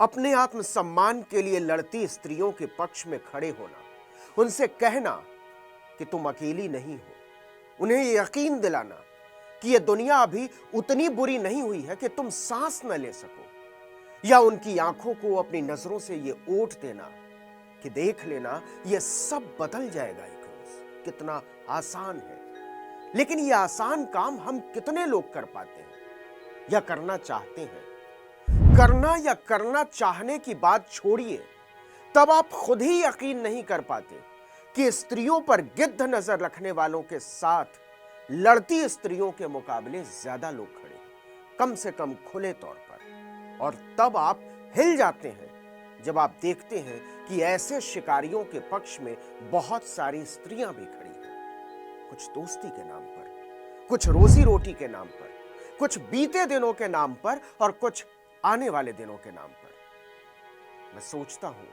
अपने आत्मसम्मान के लिए लड़ती स्त्रियों के पक्ष में खड़े होना, उनसे कहना कि तुम अकेली नहीं हो, उन्हें यकीन दिलाना कि यह दुनिया अभी उतनी बुरी नहीं हुई है कि तुम सांस न ले सको, या उनकी आंखों को अपनी नजरों से यह ओट देना कि देख लेना यह सब बदल जाएगा एक रोज। कितना आसान है, लेकिन यह आसान काम हम कितने लोग कर पाते हैं या करना चाहते हैं? करना या करना चाहने की बात छोड़िए, तब आप खुद ही यकीन नहीं कर पाते कि स्त्रियों पर गिद्ध नजर रखने वालों के साथ लड़ती स्त्रियों के मुकाबले ज्यादा लोग खड़े, कम से कम खुले तौर पर। और तब आप हिल जाते हैं जब आप देखते हैं कि ऐसे शिकारियों के पक्ष में बहुत सारी स्त्रियां भी खड़ी हैं, कुछ दोस्ती के नाम पर, कुछ रोजी रोटी के नाम पर, कुछ बीते दिनों के नाम पर और कुछ आने वाले दिनों के नाम पर। मैं सोचता हूं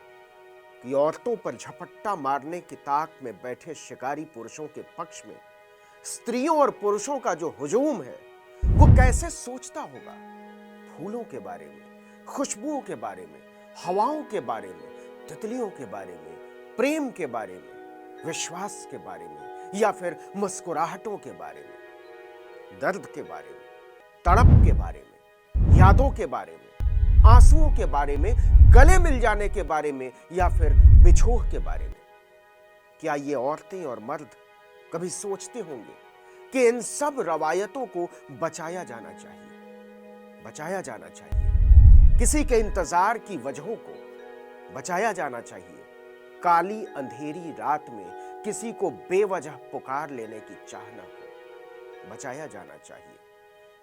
कि औरतों पर झपट्टा मारने की ताक में बैठे शिकारी पुरुषों के पक्ष में स्त्रियों और पुरुषों का जो हुजूम है वो कैसे सोचता होगा। फूलों के बारे में, खुशबुओं के बारे में, हवाओं के बारे में, तितलियों के बारे में, प्रेम के बारे में, विश्वास के बारे में, या फिर मुस्कुराहटों के बारे में, दर्द के बारे में, तड़प के बारे में, यादों के बारे में, आंसुओं के बारे में, गले मिल जाने के बारे में, या फिर बिछोह के बारे में। क्या ये औरतें और मर्द कभी सोचते होंगे कि इन सब रवायतों को बचाया जाना चाहिए, बचाया जाना चाहिए, किसी के इंतजार की वजहों को बचाया जाना चाहिए, काली अंधेरी रात में किसी को बेवजह पुकार लेने की चाहना को बचाया जाना चाहिए,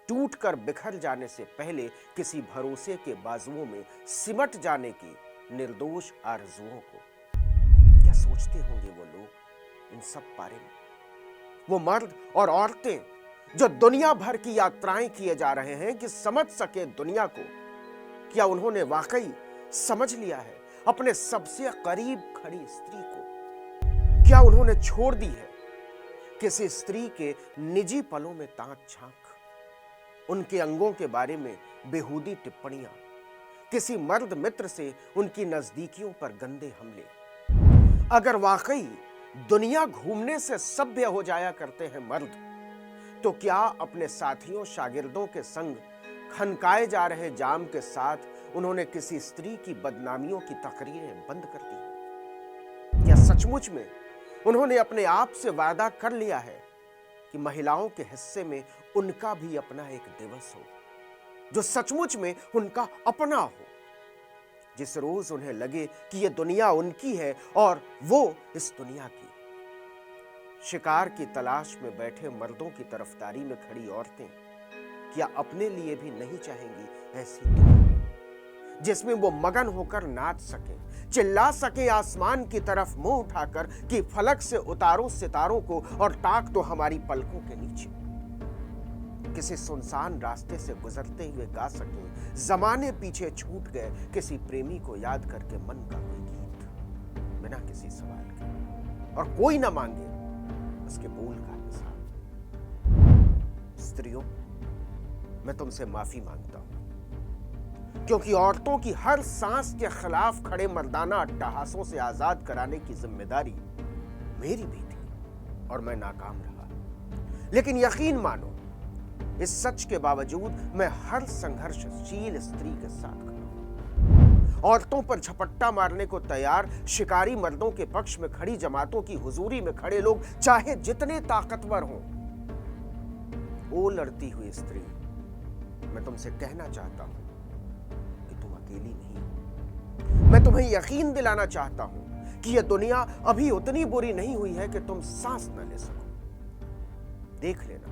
टूटकर बिखर जाने से पहले किसी भरोसे के बाजुओं में सिमट जाने की निर्दोष आरजुओं को। क्या सोचते होंगे वो लोग इन सब बारे में? वो मर्द और औरतें जो दुनिया भर की यात्राएं किए जा रहे हैं कि समझ सके दुनिया को, क्या उन्होंने वाकई समझ लिया है अपने सबसे करीब खड़ी स्त्री को? क्या उन्होंने छोड़ दी है किसी स्त्री के निजी पलों में ताक झांक, उनके अंगों के बारे में बेहूदी टिप्पणियां, किसी मर्द मित्र से उनकी नजदीकियों पर गंदे हमले? अगर वाकई दुनिया घूमने से सभ्य हो जाया करते हैं मर्द, तो क्या अपने साथियों शागिर्दों के संग खनकाए जा रहे जाम के साथ उन्होंने किसी स्त्री की बदनामियों की तकरीरें बंद कर दी? क्या सचमुच में उन्होंने अपने आप से वादा कर लिया है कि महिलाओं के हिस्से में उनका भी अपना एक दिवस हो, जो सचमुच में उनका अपना हो, जिस रोज उन्हें लगे कि यह दुनिया उनकी है और वो इस दुनिया की? शिकार की तलाश में बैठे मर्दों की तरफदारी में खड़ी औरतें क्या अपने लिए भी नहीं चाहेंगी ऐसी दुनिया जिसमें वो मगन होकर नाच सके, चिल्ला सके आसमान की तरफ मुंह उठाकर कि फलक से उतारो सितारों को और ताक दो हमारी पलकों के नीचे? किसी सुनसान रास्ते से गुजरते हुए गा सके जमाने पीछे छूट गए किसी प्रेमी को याद करके मन का कोई गीत, बिना किसी सवाल के और कोई ना मांगे उसके बोल का हिसाब। स्त्रियों, मैं तुमसे माफी मांगता हूं, क्योंकि औरतों की हर सांस के खिलाफ खड़े मर्दाना अट्टहासों से आजाद कराने की जिम्मेदारी मेरी भी थी और मैं नाकाम रहा। लेकिन यकीन मानो, इस सच के बावजूद मैं हर संघर्षशील स्त्री के साथ खड़ा हूं। औरतों पर झपट्टा मारने को तैयार शिकारी मर्दों के पक्ष में खड़ी जमातों की हुजूरी में खड़े लोग चाहे जितने ताकतवर हों, ओ लड़ती हुई स्त्री, मैं तुमसे कहना चाहता हूं कि तुम अकेली नहीं हो। मैं तुम्हें यकीन दिलाना चाहता हूं कि यह दुनिया अभी उतनी बुरी नहीं हुई है कि तुम सांस न ले सको। देख लेना,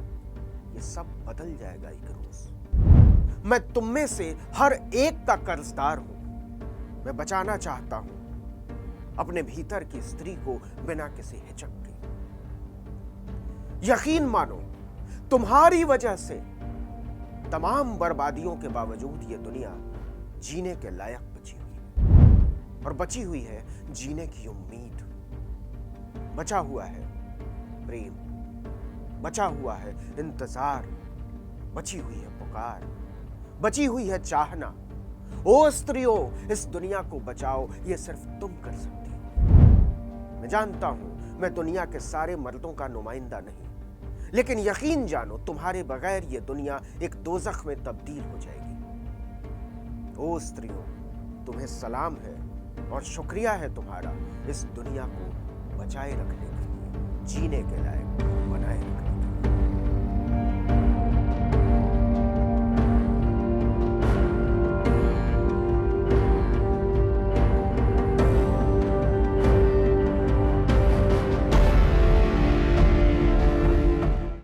ये सब बदल जाएगा एक रोज। मैं तुम में से हर एक का कर्जदार हूं। मैं बचाना चाहता हूं अपने भीतर की स्त्री को बिना किसी हिचक के। यकीन मानो, तुम्हारी वजह से तमाम बर्बादियों के बावजूद यह दुनिया जीने के लायक बची हुई है, और बची हुई है जीने की उम्मीद। बचा हुआ है प्रेम, बचा हुआ है इंतजार, बची हुई है पुकार, बची हुई है चाहना, ओ स्त्रियों, इस दुनिया को बचाओ, ये सिर्फ तुम कर सकती हो। मैं जानता हूं मैं दुनिया के सारे मर्दों का नुमाइंदा नहीं, लेकिन यकीन जानो तुम्हारे बगैर ये दुनिया एक दोज़ख में तब्दील हो जाएगी। ओ स्त्रियों, तुम्हें सलाम है और शुक्रिया है तुम्हारा इस दुनिया को बचाए रखने के लिए, जीने के लायक बनाए रखने।